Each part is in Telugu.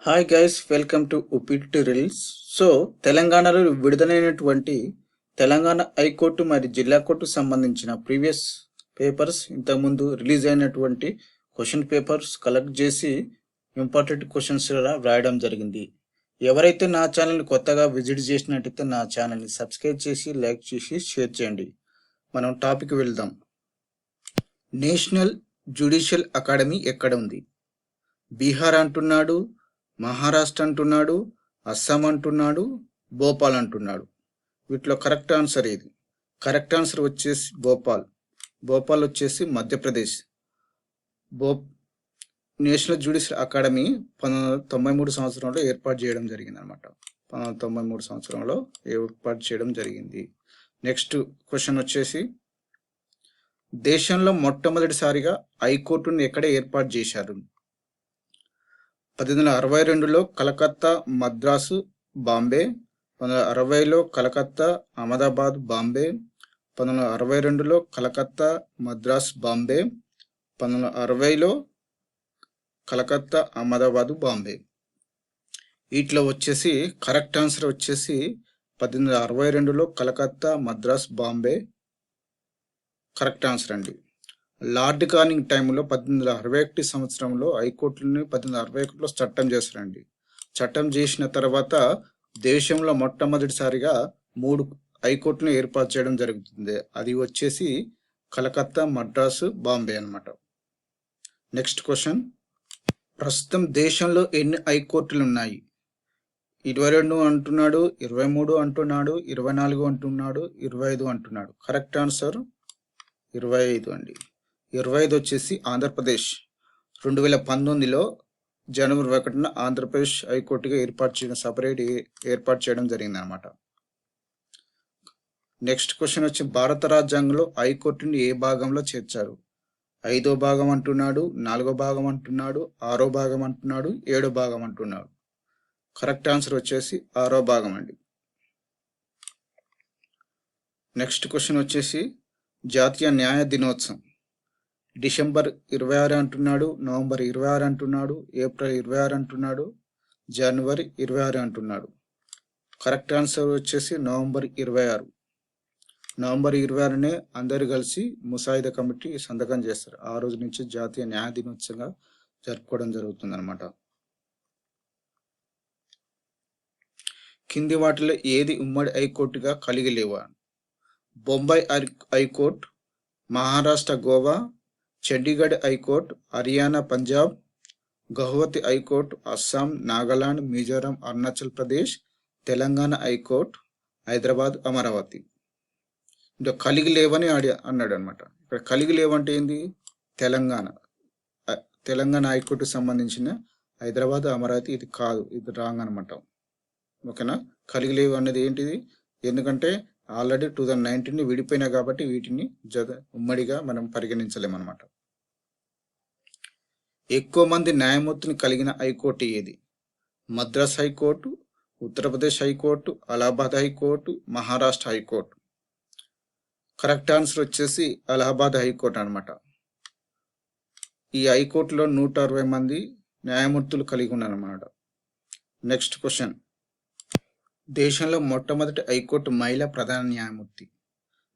Hi guys, welcome to Upi tutorials. So తెలంగాణలో విడుదలైనటువంటి తెలంగాణ హైకోర్టు మరియు జిల్లా కోర్టు సంబంధించిన ప్రీవియస్ పేపర్స్, ఇంతకుముందు రిలీజ్ అయినటువంటి క్వశ్చన్ పేపర్స్ కలెక్ట్ చేసి ఇంపార్టెంట్ క్వశ్చన్స్ వ్రాయడం జరిగింది. ఎవరైతే నా ఛానల్ని కొత్తగా విజిట్ చేసినట్టయితే నా ఛానల్ని సబ్స్క్రైబ్ చేసి లైక్ చేసి షేర్ చేయండి. మనం టాపిక్ వెళ్దాం. నేషనల్ జ్యుడిషియల్ అకాడమీ ఎక్కడ ఉంది? బీహార్ అంటున్నాడు, మహారాష్ట్ర అంటున్నాడు, అస్సాం అంటున్నాడు, భోపాల్ అంటున్నాడు. వీటిలో కరెక్ట్ ఆన్సర్ ఏది? కరెక్ట్ ఆన్సర్ వచ్చేసి భోపాల్. భోపాల్ వచ్చేసి మధ్యప్రదేశ్. నేషనల్ జ్యుడిషియల్ అకాడమీ 1993 సంవత్సరంలో ఏర్పాటు చేయడం జరిగింది అనమాట. 1993 సంవత్సరంలో ఏర్పాటు చేయడం జరిగింది. నెక్స్ట్ క్వశ్చన్ వచ్చేసి, దేశంలో మొట్టమొదటిసారిగా హైకోర్టును ఎక్కడ ఏర్పాటు చేశారు? 1862లో కలకత్తా, మద్రాసు, బాంబే. 1960లో కలకత్తా, అహ్మదాబాద్, బాంబే. 1962లో కలకత్తా, మద్రాస్, బాంబే. 1960లో కలకత్తా, అహ్మదాబాద్, బాంబే. వీటిలో వచ్చేసి కరెక్ట్ ఆన్సర్ వచ్చేసి 1862లో కలకత్తా, మద్రాస్, బాంబే కరెక్ట్ ఆన్సర్ అండి. లార్డ్ కానింగ్ టైంలో 1861 సంవత్సరంలో హైకోర్టుని 1861లో చట్టం చేశారండి. చట్టం చేసిన తర్వాత దేశంలో మొట్టమొదటిసారిగా 3 హైకోర్టును ఏర్పాటు చేయడం జరుగుతుంది. అది వచ్చేసి కలకత్తా, మద్రాసు, బాంబే అన్నమాట. నెక్స్ట్ క్వశ్చన్, ప్రస్తుతం దేశంలో ఎన్ని హైకోర్టులు ఉన్నాయి? 22 అంటున్నాడు, 23 అంటున్నాడు, 24 అంటున్నాడు, 25 అంటున్నాడు. కరెక్ట్ ఆన్సర్ 25 అండి. 25 వచ్చేసి ఆంధ్రప్రదేశ్. 2019లో జనవరి 1న ఆంధ్రప్రదేశ్ హైకోర్టుగా ఏర్పాటు చేయడం జరిగింది అనమాట. నెక్స్ట్ క్వశ్చన్ వచ్చి, భారత రాజ్యాంగంలో హైకోర్టుని ఏ భాగంలో చేర్చారు? 5వ భాగం అంటున్నాడు, 4వ భాగం అంటున్నాడు, 6వ భాగం అంటున్నాడు, 7వ భాగం అంటున్నాడు. కరెక్ట్ ఆన్సర్ వచ్చేసి 6వ భాగం అండి. నెక్స్ట్ క్వశ్చన్ వచ్చేసి, జాతీయ న్యాయ దినోత్సవం డిసెంబర్ 26 అంటున్నాడు, నవంబర్ 26 అంటున్నాడు, ఏప్రిల్ 26 అంటున్నాడు, జనవరి 26 అంటున్నాడు. కరెక్ట్ ఆన్సర్ వచ్చేసి నవంబర్ 26. నవంబర్ 26నే అందరు కలిసి ముసాయిదా కమిటీ సంతకం చేస్తారు. ఆ రోజు నుంచి జాతీయ న్యాయ దినోత్సవంగా జరుపుకోవడం జరుగుతుంది అనమాట. కింది వాటిలో ఏది ఉమ్మడి హైకోర్టుగా కలిగి లేవా? Bombay high court, Maharashtra, Goa, Chandigarh high court, Haryana, Punjab, Guwahati high court, Assam, Nagaland, Mizoram, Arunachal Pradesh, Telangana high court, Hyderabad, Amaravati. ఇంకా కలిగి లేవని అన్నాడు అనమాట. ఇక్కడ కలిగి లేవంటే ఏంది? తెలంగాణ హైకోర్టుకు సంబంధించిన హైదరాబాద్, అమరావతి. ఇది కాదు, ఇది రాంగ్ అనమాట. ఓకేనా? కలిగి లేవు అనేది ఏంటిది? ఎందుకంటే ఆల్రెడీ 2019 విడిపోయినాయి కాబట్టి వీటిని ఉమ్మడిగా మనం పరిగణించలేమన్నమాట. ఎక్కువ మంది న్యాయమూర్తిని కలిగిన హైకోర్టు ఏది? Madras high court, Uttar Pradesh high court, Allahabad high court, Maharashtra high court. Correct answer వచ్చేసి అలహాబాద్ హైకోర్టు అనమాట. ఈ హైకోర్టులో 160 మంది న్యాయమూర్తులు కలిగి ఉన్నారన్నమాట. నెక్స్ట్ క్వశ్చన్, దేశంలో మొట్టమొదటి హైకోర్టు మహిళా ప్రధాన న్యాయమూర్తి?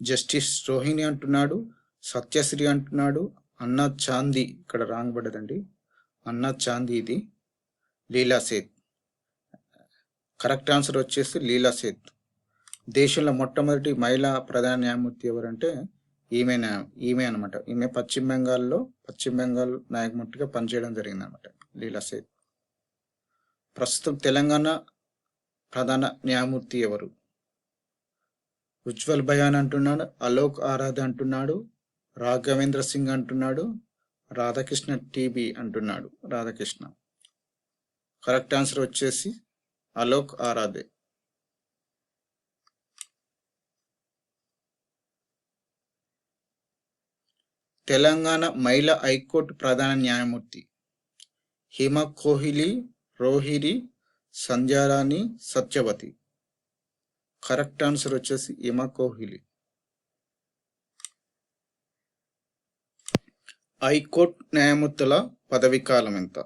జస్టిస్ రోహిణి అంటున్నాడు, సత్యశ్రీ అంటున్నాడు, అన్నా చాందీ. ఇక్కడ రాంగ్ పడ్డదండి, అన్నా చాందీ. ఇది లీలా సేత్. కరెక్ట్ ఆన్సర్ వచ్చేసి లీలా సేత్. దేశంలో మొట్టమొదటి మహిళా ప్రధాన న్యాయమూర్తి ఎవరంటే ఈమె అనమాట. ఈమె పశ్చిమ బెంగాల్ న్యాయమూర్తిగా పనిచేయడం జరిగింది అనమాట, లీలా సేత్. ప్రస్తుతం తెలంగాణ ప్రధాన న్యాయమూర్తి ఎవరు? ఉజ్వల్ బయాన్ అంటున్నాడు, అలోక్ ఆరాధ్ అంటున్నాడు, రాఘవేంద్ర సింగ్ అంటున్నాడు, రాధాకృష్ణ టీబీ అంటున్నాడు. రాధాకృష్ణ. కరెక్ట్ ఆన్సర్ వచ్చేసి అలోక్ ఆరాధే. తెలంగాణ మహిళా హైకోర్టు ప్రధాన న్యాయమూర్తి? హిమ కోహ్లీ, రోహిరి, సంధ్యారాణి, సత్యవతి. కరెక్ట్ ఆన్సర్ వచ్చేసి హిమ కోహ్లీ. హైకోర్టు న్యాయమూర్తుల పదవీ కాలం ఎంత?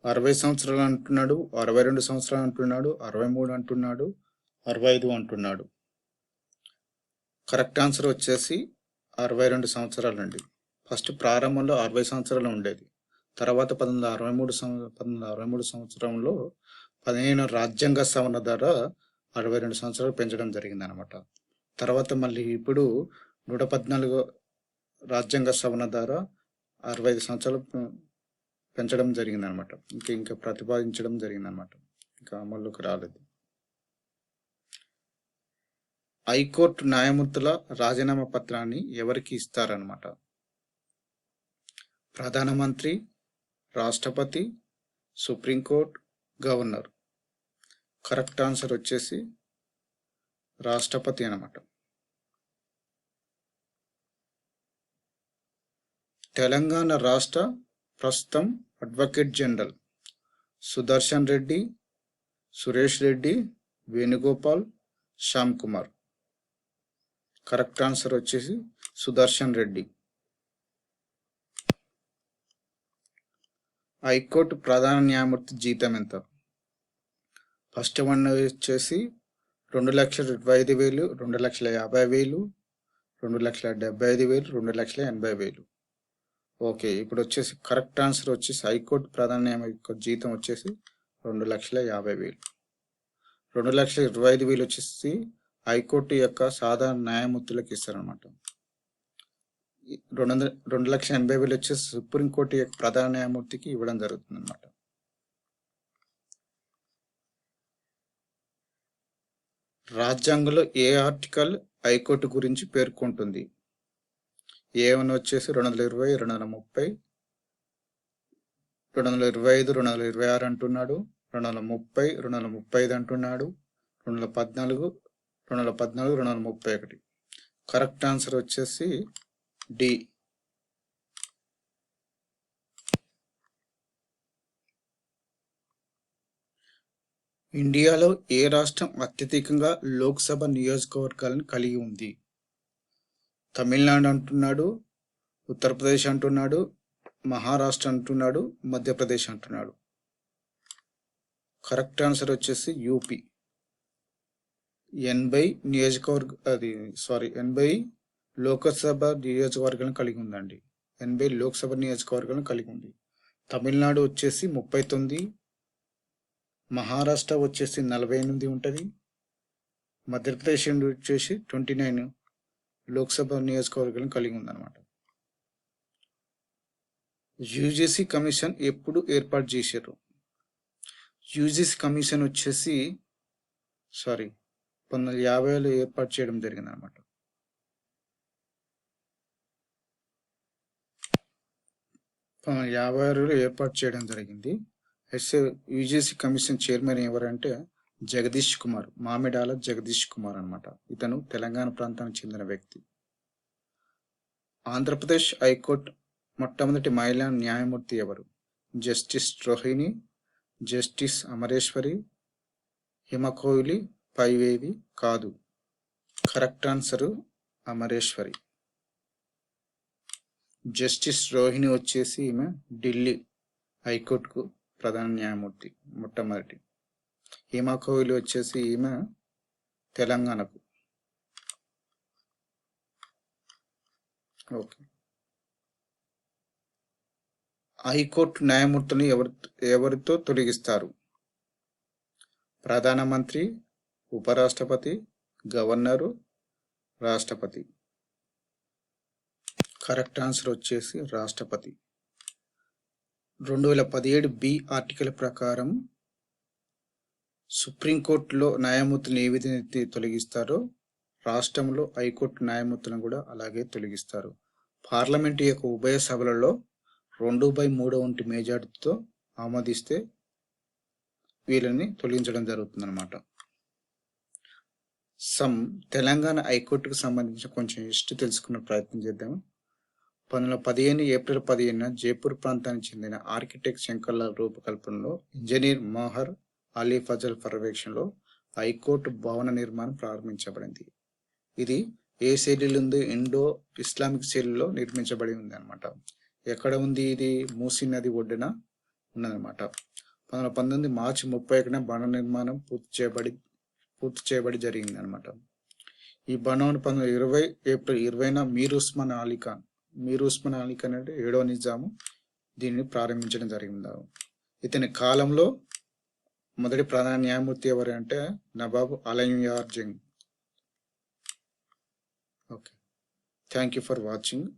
60 సంవత్సరాలు అంటున్నాడు, 62 సంవత్సరాలు అంటున్నాడు, 63 అంటున్నాడు, 65 అంటున్నాడు. కరెక్ట్ ఆన్సర్ వచ్చేసి 62 సంవత్సరాలు అండి. ఫస్ట్ ప్రారంభంలో 60 సంవత్సరాలు ఉండేది. తర్వాత 1963 సంవత్సరంలో 15 రాజ్యాంగ సవరణ ద్వారా 62 సంవత్సరాలు పెంచడం జరిగింది అనమాట. తర్వాత మళ్ళీ ఇప్పుడు 114 రాజ్యాంగ సవరణ ద్వారా 65 సంవత్సరాలు పెంచడం జరిగింది అనమాట. ఇంకా ప్రతిపాదించడం జరిగింది అనమాట. ఇంకా అమల్లోకి రాలేదు. హైకోర్టు న్యాయమూర్తుల రాజీనామా పత్రాన్ని ఎవరికి ఇస్తారనమాట? ప్రధానమంత్రి, రాష్ట్రపతి, సుప్రీంకోర్టు, గవర్నర్. కరెక్ట్ ఆన్సర్ వచ్చేసి రాష్ట్రపతి అనమాట. తెలంగాణ రాష్ట్ర ప్రస్తుతం advocate general Sudarshan Reddy, Suresh Reddy, Venugopal, Shyam Kumar. Correct answer వచ్చేసి సుదర్శన్ రెడ్డి. హైకోర్టు ప్రధాన న్యాయమూర్తి జీతం ఎంత? ఫస్ట్ వన్ వచ్చేసి 2,25,000, 2,50,000, 2,75,000, 2,80,000. ఓకే, ఇప్పుడు వచ్చేసి కరెక్ట్ ఆన్సర్ వచ్చేసి హైకోర్టు ప్రధాన న్యాయమూర్తి జీతం వచ్చేసి 2,50,000. 2,25,000 వచ్చేసి హైకోర్టు యొక్క సాధారణ న్యాయమూర్తులకు ఇస్తారనమాట. 2,80,000 వచ్చేసి సుప్రీంకోర్టు యొక్క ప్రధాన న్యాయమూర్తికి ఇవ్వడం జరుగుతుంది అనమాట. రాజ్యాంగంలో ఏ ఆర్టికల్ హైకోర్టు గురించి పేర్కొంటుంది? ఏమని వచ్చేసి 220, 230, 225, 226 అంటున్నాడు, 230, 235 అంటున్నాడు, 214, 231. కరెక్ట్ ఆన్సర్ వచ్చేసి డి. ఇండియాలో ఏ రాష్ట్రం అత్యధికంగా లోక్సభ నియోజకవర్గాలను కలిగి ఉంది? తమిళనాడు అంటున్నాడు, ఉత్తరప్రదేశ్ అంటున్నాడు, మహారాష్ట్ర అంటున్నాడు, మధ్యప్రదేశ్ అంటున్నాడు. కరెక్ట్ ఆన్సర్ వచ్చేసి యూపీ. 80 లోకసభ నియోజకవర్గాలను కలిగి ఉందండి. 80 లోక్సభ నియోజకవర్గాలను కలిగి ఉంది. తమిళనాడు వచ్చేసి 39, మహారాష్ట్ర వచ్చేసి 48 ఉంటుంది, మధ్యప్రదేశ్ వచ్చేసి 29 లోక్సభ నియోజకవర్గాలను కలిగి ఉందన్నమాట. యూజీసీ కమిషన్ ఎప్పుడు ఏర్పాటు చేశారు? యూజీసీ కమిషన్ వచ్చేసి 1950లో ఏర్పాటు చేయడం జరిగింది అనమాట. 1956లో ఏర్పాటు చేయడం జరిగింది. యూజీసీ కమిషన్ చైర్మన్ ఎవరంటే జగదీష్ కుమార్, మామిడాల జగదీష్ కుమార్ అనమాట. ఇతను తెలంగాణ ప్రాంతానికి చెందిన వ్యక్తి. ఆంధ్రప్రదేశ్ హైకోర్టు మొట్టమొదటి మహిళా న్యాయమూర్తి ఎవరు? జస్టిస్ రోహిణి, జస్టిస్ అమరేశ్వరి, హిమకోయిలి, పైవేవి కాదు. Correct answer Amareswari. Justice Rohini వచ్చేసి ఈమె ఢిల్లీ హైకోర్టుకు ప్రధాన న్యాయమూర్తి మొట్టమొదటి. హిమకోయిలి వచ్చేసి ఈమె తెలంగాణకు. ఓకే, హైకోర్టు న్యాయమూర్తులను ఎవరితో తొలగిస్తారు? ప్రధానమంత్రి, ఉపరాష్ట్రపతి, గవర్నరు, రాష్ట్రపతి. కరెక్ట్ ఆన్సర్ వచ్చేసి రాష్ట్రపతి. 2017 బి ఆర్టికల్ ప్రకారం సుప్రీంకోర్టులో న్యాయమూర్తులను ఏ విధంగా తొలగిస్తారో రాష్ట్రంలో హైకోర్టు న్యాయమూర్తులను కూడా అలాగే తొలగిస్తారు. పార్లమెంటు యొక్క ఉభయ సభలలో 2/3 మెజార్టీతో ఆమోదిస్తే వీళ్ళని తొలగించడం జరుగుతుంది అనమాట. తెలంగాణ హైకోర్టుకు సంబంధించిన కొంచెం హిస్టరీ తెలుసుకునే ప్రయత్నం చేద్దాము. 1915 ఏప్రిల్ 15న జైపూర్ ప్రాంతానికి చెందిన ఆర్కిటెక్ట్ శంకర్లాల్ రూపకల్పనలో ఇంజనీర్ మోహర్ అలీ ఫజల్ పర్యవేక్షణలో హైకోర్టు భవన నిర్మాణం ప్రారంభించబడింది. ఇది ఏ శైలిలో ఉంది? ఇండో ఇస్లామిక్ శైలిలో నిర్మించబడి ఉంది అనమాట. ఎక్కడ ఉంది ఇది? మూసీ నది ఒడ్డున ఉన్నదన్నమాట. 1919 మార్చి 31న భవన నిర్మాణం పూర్తి చేయబడి జరిగింది అనమాట. ఈ భవనం 1920 ఏప్రిల్ 20న మీర్ ఉస్మాన్ అలీ ఖాన్ అంటే 7వ నిజాము దీనిని ప్రారంభించడం జరిగింది. ఇతని కాలంలో మొదటి ప్రధాన న్యాయమూర్తి ఎవరు అంటే Nawab Alyar Jung. Okay, thank you for watching.